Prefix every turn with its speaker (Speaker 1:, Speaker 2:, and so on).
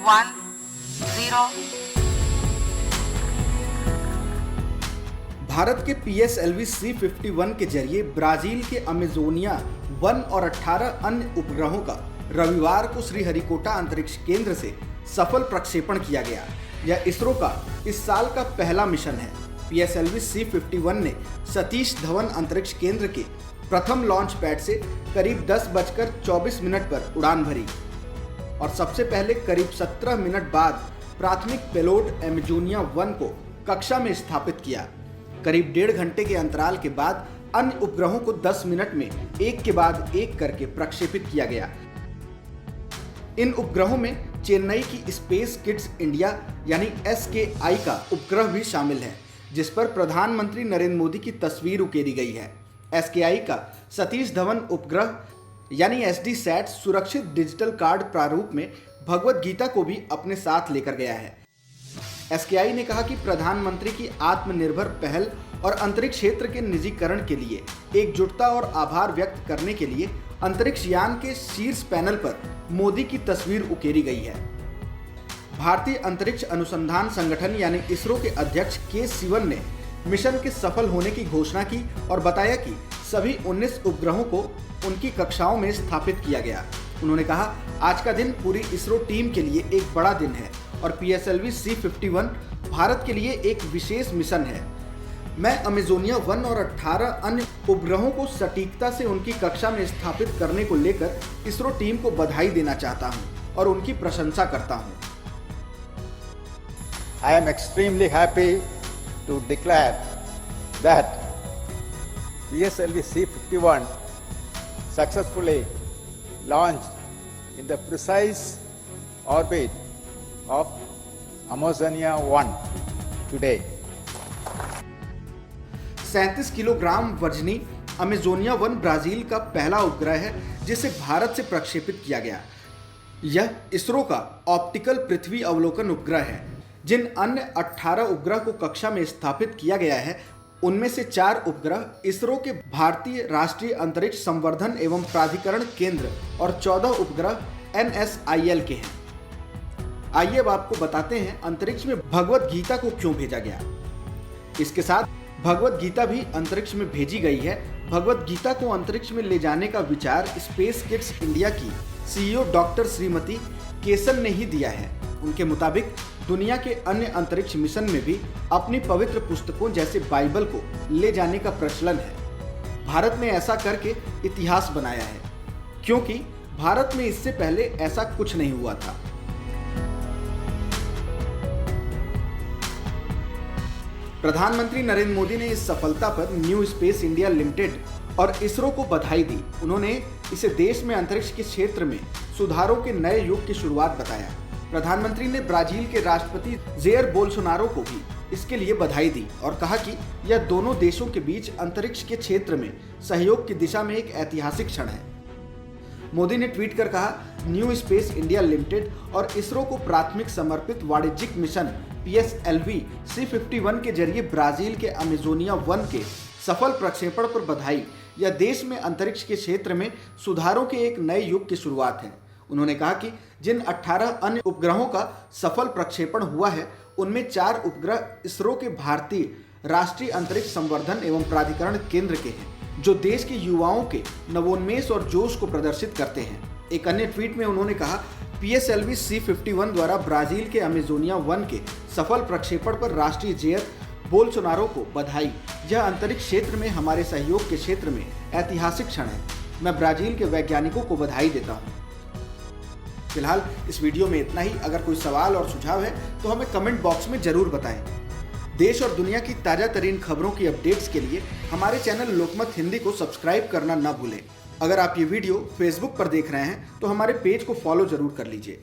Speaker 1: 1 0।
Speaker 2: भारत के PSLV C-51 के जरिए ब्राजील के अमेजोनिया 1 और 18 अन्य उपग्रहों का रविवार को श्रीहरिकोटा अंतरिक्ष केंद्र से सफल प्रक्षेपण किया गया। यह इसरो का इस साल का पहला मिशन है। PSLV C-51 ने सतीश धवन अंतरिक्ष केंद्र के प्रथम लॉन्च पैड से करीब 10:24 पर उड़ान भरी और सबसे पहले करीब 17 मिनट बाद प्राथमिक पेलोड अमेजोनिया 1 को कक्षा में स्थापित किया। करीब 1.5 घंटे के अंतराल के बाद अन्य उपग्रहों को 10 मिनट में एक के बाद एक करके प्रक्षेपित किया गया। इन उपग्रहों में चेन्नई की स्पेस किड्स इंडिया यानी SKI का उपग्रह भी शामिल है, जिस पर प्रधानमंत्री नरेंद्र मोदी की तस्वीर उकेरी गई है। SKI का सतीश धवन उपग्रह यानी SDSat सुरक्षित डिजिटल कार्ड प्रारूप में भगवत गीता को भी अपने साथ लेकर गया है। SKI ने कहा कि प्रधानमंत्री की आत्मनिर्भर पहल और अंतरिक्ष क्षेत्र के निजीकरण के लिए एकजुटता और आभार व्यक्त करने के लिए अंतरिक्ष यान के शीर्ष पैनल पर मोदी की तस्वीर उकेरी गई है। भारतीय अंतरिक्ष अनुसंधान संगठन यानी इसरो के अध्यक्ष के सिवन ने मिशन के सफल होने की घोषणा की और बताया कि सभी 19 उपग्रहों को उनकी कक्षाओं में स्थापित किया गया। उन्होंने कहा, आज का दिन पूरी इसरो टीम के लिए एक बड़ा दिन है और PSLV C-51 भारत के लिए एक विशेष मिशन है। मैं अमेजोनिया 1 और 18 अन्य उपग्रहों को सटीकता से उनकी कक्षा में स्थापित करने को लेकर इसरो टीम को बधाई देना चाहता हूं और उनकी प्रशंसा करता हूं।
Speaker 3: I am extremely happy to declare that PSLV C-51 successfully launched in the precise orbit of Amazonia 1 today.
Speaker 2: 37 kilogram वजनी अमेजोनिया 1 ब्राजील का पहला उपग्रह है जिसे भारत से प्रक्षेपित किया गया। यह इसरो का ऑप्टिकल पृथ्वी अवलोकन उपग्रह है। जिन अन्य 18 उपग्रह को कक्षा में स्थापित किया गया है, उनमें से 4 उपग्रह इसरो के भारतीय राष्ट्रीय अंतरिक्ष संवर्धन एवं प्राधिकरण केंद्र और 14 उपग्रह NSIL के हैं। आइए अब आपको बताते हैं अंतरिक्ष में भगवत गीता को क्यों भेजा गया। इसके साथ भगवत गीता भी अंतरिक्ष में भेजी गई है। भगवत गीता को अंतरिक्ष में ले जाने का विचार स्पेस किड्स इंडिया की CEO डॉक्टर श्रीमती केसन ने ही दिया है। उनके मुताबिक दुनिया के अन्य अंतरिक्ष मिशन में भी अपनी पवित्र पुस्तकों जैसे बाइबल को ले जाने का प्रचलन है। भारत ने ऐसा करके इतिहास बनाया है, क्योंकि भारत में इससे पहले ऐसा कुछ नहीं हुआ था। प्रधानमंत्री नरेंद्र मोदी ने इस सफलता पर न्यू स्पेस इंडिया लिमिटेड और इसरो को बधाई दी। उन्होंने इसे देश में अंतरिक्ष के क्षेत्र में सुधारों के नए युग की शुरुआत बताया। प्रधानमंत्री ने ब्राजील के राष्ट्रपति जेयर बोल्सोनारो को भी इसके लिए बधाई दी और कहा कि यह दोनों देशों के बीच अंतरिक्ष के क्षेत्र में सहयोग की दिशा में एक ऐतिहासिक क्षण है। मोदी ने ट्वीट कर कहा, न्यू स्पेस इंडिया लिमिटेड और इसरो को प्राथमिक समर्पित वाणिज्यिक मिशन PSLV C-51 के जरिए ब्राजील के अमेजोनिया 1 के सफल प्रक्षेपण पर बधाई। यह देश में अंतरिक्ष के क्षेत्र में सुधारों के एक नए युग की शुरुआत है। उन्होंने कहा कि जिन 18 अन्य उपग्रहों का सफल प्रक्षेपण हुआ है, उनमें 4 उपग्रह इसरो के भारतीय राष्ट्रीय अंतरिक्ष संवर्धन एवं प्राधिकरण केंद्र के हैं, जो देश के युवाओं के नवोन्मेष और जोश को प्रदर्शित करते हैं। एक अन्य ट्वीट में उन्होंने कहा, PSLV C-51 द्वारा ब्राजील के अमेजोनिया 1 के सफल प्रक्षेपण पर राष्ट्रीय जेयर बोल्सोनारो को बधाई। यह अंतरिक्ष क्षेत्र में हमारे सहयोग के क्षेत्र में ऐतिहासिक क्षण है। मैं ब्राजील के वैज्ञानिकों को बधाई देता हूँ। फिलहाल इस वीडियो में इतना ही। अगर कोई सवाल और सुझाव है तो हमें कमेंट बॉक्स में जरूर बताएं। देश और दुनिया की ताज़ा तरीन खबरों की अपडेट्स के लिए हमारे चैनल लोकमत हिंदी को सब्सक्राइब करना न भूलें। अगर आप ये वीडियो फेसबुक पर देख रहे हैं तो हमारे पेज को फॉलो जरूर कर लीजिए।